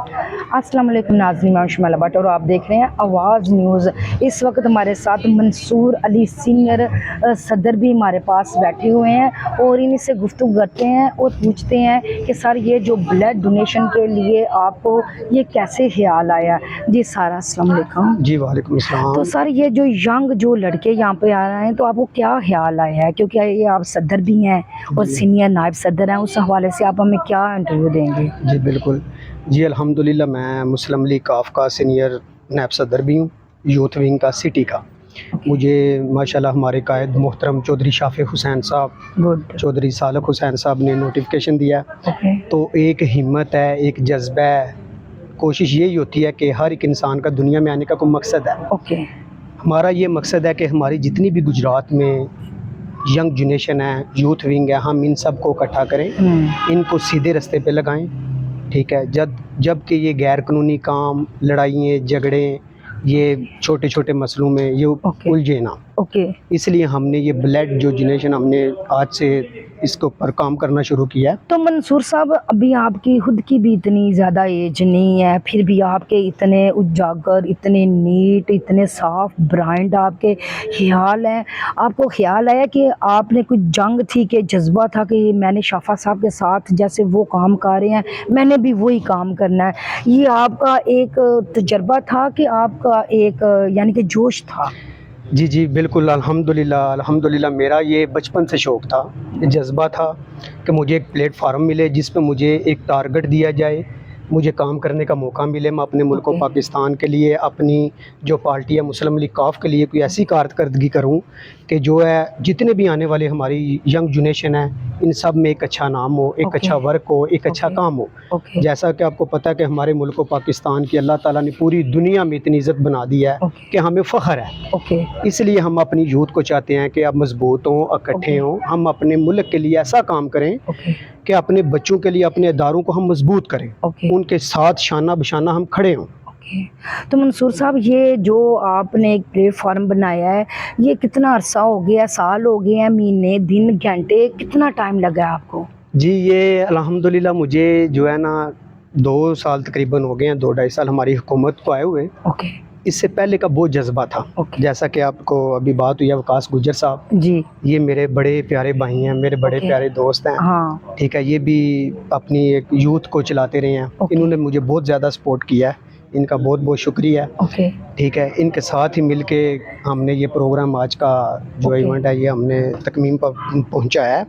अस्सलाम वालेकुम नाज़रीन, मैं शुमाला भट्ट और आप देख रहे हैं आवाज़ न्यूज़। इस वक्त हमारे साथ मंसूर अली सीनियर सदर भी हमारे पास बैठे हुए हैं और इनसे गुफ्तगू करते हैं और पूछते हैं कि सर ये जो ब्लड डोनेशन के लिए आपको ये कैसे ख्याल आया। जी सर, अस्सलाम वालेकुम। जी वालेकुम अस्सलाम। तो सर ये जो यंग जो लड़के यहाँ पे आ रहे हैं तो आपको क्या ख्याल आया है, क्योंकि ये आप सदर भी हैं और सीनियर नायब सदर हैं, उस हवाले से आप हमें क्या इंटरव्यू देंगे? जी बिल्कुल। जी अल्हम्दुलिल्लाह, मैं मुस्लिम लीग काफ का सीनियर नायब सदर भी हूँ, यूथ विंग का सिटी का। मुझे माशाल्लाह हमारे कायद मोहतरम चौधरी शाफिक हुसैन साहब, चौधरी सालक हुसैन साहब ने नोटिफिकेशन दिया। तो एक हिम्मत है, एक जज्बा है, कोशिश यही होती है कि हर एक इंसान का दुनिया में आने का कोई मकसद है। हमारा ये मकसद है कि हमारी जितनी भी गुजरात में यंग जनरेशन है, यूथ विंग है, हम इन सब को इकट्ठा करें, इनको सीधे रास्ते पे लगाएं। ठीक है, जब कि ये गैर कानूनी काम, लड़ाइयाँ, झगड़े, ये छोटे छोटे मसलों में ये उलझे ना। इसलिए हमने ये ब्लड जो जनरेशन हमने आज से इसके ऊपर काम करना शुरू किया है। तो मंसूर साहब, अभी आपकी खुद की भी इतनी ज़्यादा एज नहीं है, फिर भी आपके इतने उजागर, इतने नीट, इतने साफ ब्रांड आपके ख्याल हैं। आपको ख्याल आया कि आपने कुछ जंग थी, कि जज्बा था कि मैंने शाफा साहब के साथ जैसे वो काम कर रहे हैं मैंने भी वही काम करना है, ये आपका एक तजर्बा था कि आपका एक यानी कि जोश था? जी बिल्कुल, अल्हम्दुलिल्लाह अल्हम्दुलिल्लाह, मेरा ये बचपन से शौक़ था, ये जज्बा था कि मुझे एक प्लेटफार्म मिले जिस पे मुझे एक टारगेट दिया जाए, मुझे काम करने का मौका मिले, मैं अपने मुल्क पाकिस्तान के लिए, अपनी जो पार्टी है मुस्लिम लीग काफ के लिए कोई ऐसी कारकर्दगी करूं कि जो है जितने भी आने वाले हमारी यंग जनरेशन है इन सब में एक अच्छा नाम हो, एक अच्छा वर्क हो, एक अच्छा काम हो। जैसा कि आपको पता है कि हमारे मुल्क पाकिस्तान की अल्लाह ताला ने पूरी दुनिया में इतनी इज़्ज़त बना दी है कि हमें फ़ख्र है। इसलिए हम अपनी यूथ को चाहते हैं कि आप मजबूत हों, इकट्ठे हों, हम अपने मुल्क के लिए ऐसा काम करें कि अपने बच्चों के लिए, अपने इदारों को हम मजबूत करें, उनके साथ शाना बशाना हम खड़े हों। तो मंसूर साहब, ये जो आपने एक प्लेटफार्म बनाया है, ये कितना अरसा हो गया, साल हो गए हैं, महीने, दिन, घंटे, कितना टाइम लगा है आपको? जी ये अल्हम्दुलिल्लाह मुझे जो है ना 2 साल तकरीबन हो गए हैं, 2 ढाई साल हमारी हुकूमत को आए हुए। इससे पहले का बहुत जज्बा था। जैसा कि आपको अभी बात हुई है वकास गुजर साहब जी, ये मेरे बड़े प्यारे भाई हैं, मेरे बड़े प्यारे दोस्त हैं। हाँ। ठीक है, ये भी अपनी एक यूथ को चलाते रहे हैं। इन्होंने मुझे बहुत ज़्यादा सपोर्ट किया है, इनका बहुत बहुत शुक्रिया। ठीक है, इनके साथ ही मिलके हमने ये प्रोग्राम आज का जो इवेंट है ये हमने तकमीम पर पहुंचाया है।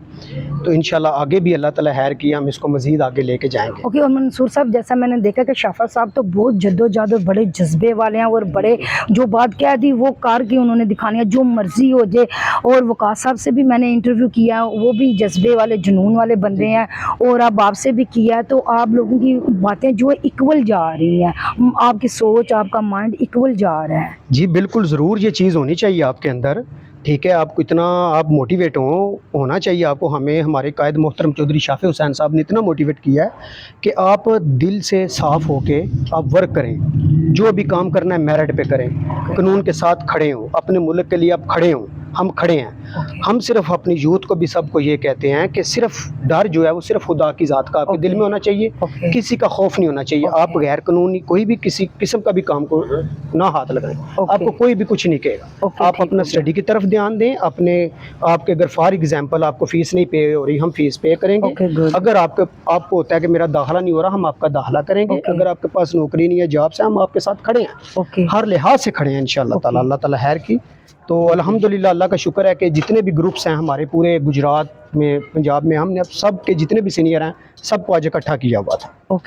तो इंशाल्लाह आगे भी अल्लाह ताला खैर किया, हम इसको मज़ीद आगे लेके जाएंगे। और मंसूर साहब, जैसा मैंने देखा कि शाफा साहब तो बहुत जद्दोजहद बड़े जज्बे वाले हैं और बड़े जो बात कह दी वो कार की उन्होंने दिखानी है, जो मर्जी हो जाए। और वकास साहब से भी मैंने इंटरव्यू किया, वो भी जज्बे वाले, जुनून वाले बंदे हैं, और अब आपसे भी किया है। तो आप लोगों की बातें जो है इक्वल जा रही हैं, आपकी सोच, आपका माइंड इक्वल जा रहा है। जी बिल्कुल, ज़रूर ये चीज़ होनी चाहिए आपके अंदर। ठीक है, आपको इतना आप मोटिवेट होना चाहिए आपको। हमें हमारे कायद मोहतरम चौधरी शाफिक हुसैन साहब ने इतना मोटिवेट किया है कि आप दिल से साफ़ होके आप वर्क करें, जो भी काम करना है मेरिट पे करें, कानून के साथ खड़े हों, अपने मुल्क के लिए आप खड़े हों। हम खड़े हैं। हम सिर्फ अपनी यूथ को भी सबको ये कहते हैं कि सिर्फ डर जो है वो सिर्फ खुदा की ज़ात का आपके दिल में होना चाहिए, किसी का खौफ नहीं होना चाहिए। आप गैर कानूनी कोई भी किसी किस्म का भी काम को ना हाथ लगाएं, आपको कोई भी कुछ नहीं कहेगा। आप अपना स्टडी की तरफ ध्यान दें, अपने आपके अगर फॉर एग्जांपल आपको फीस नहीं पे हो रही, हम फीस पे करेंगे। अगर आपको होता है कि मेरा दाखिला नहीं हो रहा, हम आपका दाखिला करेंगे। अगर आपके पास नौकरी नहीं है, जॉब से, हम आपके साथ खड़े हैं, हर लिहाज से खड़े हैं इंशाअल्लाह ताला। अल्लाह ताला खैर की। तो अल्हम्दुलिल्लाह अल्लाह का शुक्र है कि जितने भी ग्रुप्स हैं हमारे पूरे गुजरात में, पंजाब में, हमने अब सब के जितने भी सीनियर हैं सबको आज इकट्ठा किया हुआ था।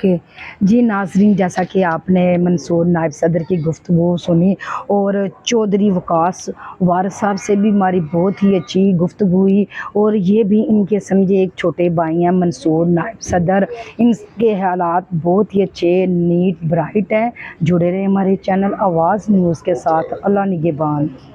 जी नाज़रीन, जैसा कि आपने मंसूर नायब सदर की गुफ्तगू सुनी और चौधरी वकास वारिस साहब से भी हमारी बहुत ही अच्छी गुफ्तगू हुई, और ये भी इनके समझे एक छोटे भाई हैं मंसूर नायब सदर। इनके हालात बहुत ही अच्छे, नीट, ब्राइट हैं। जुड़े रहे हमारे चैनल आवाज़ न्यूज़ के साथ। अल्लाह निगहबान।